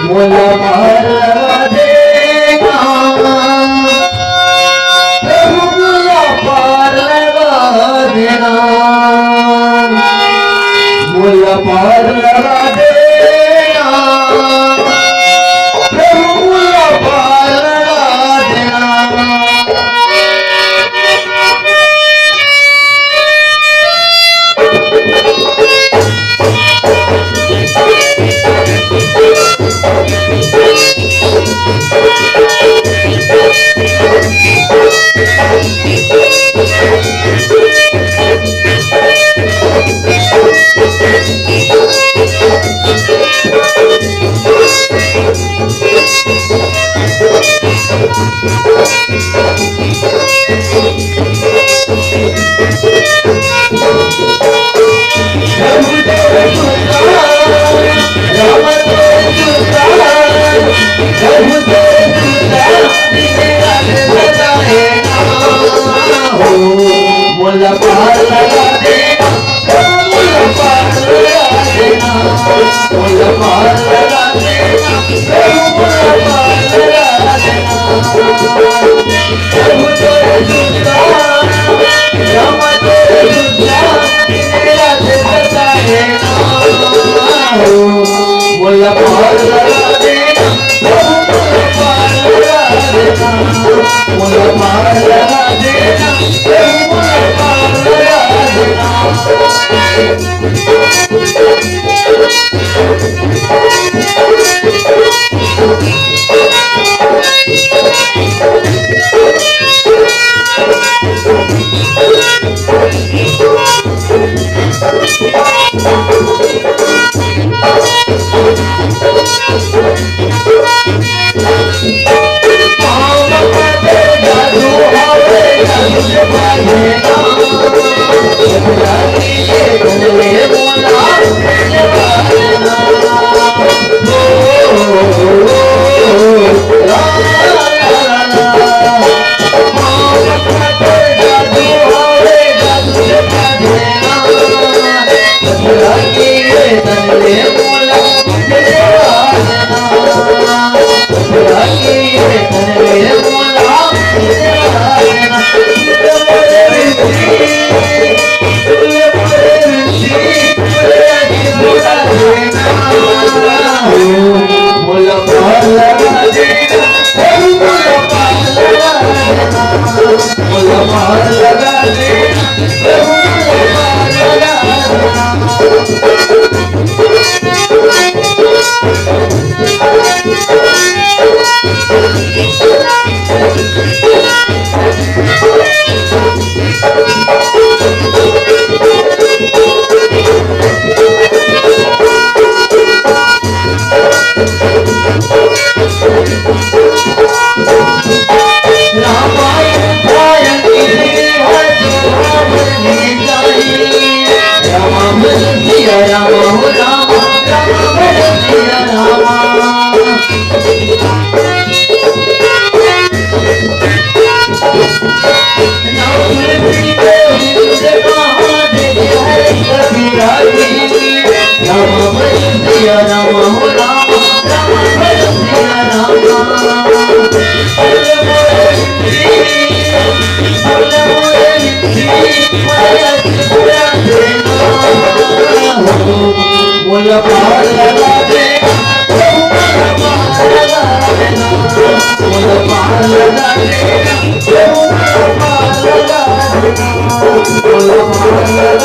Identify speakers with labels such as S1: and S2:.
S1: मुला पार लगा देना प्रभु, मुला पार लगा देना, मुला पार लगा देना प्रभु, मुला पार लगा देना। मुला पार लगा देना, मुला पार लगा देना, मुला पार लगा देना, मुला पार लगा देना। प्रभु तेरे दुश्मन, राम तेरे दुश्मन, तेरा देता है मुला पार लगा देना, मुला पार लगा देना, मुला पार लगा देना, मुला पार लगा देना। मुला पार लगा देना, मुला पार लगा देना, मुला पार लगा देना, मुला पार लगा मुला पार लगा देना, मुला पार लगा देना, मुला पार लगा देना, मुला पार लगा देना, मुला पार लगा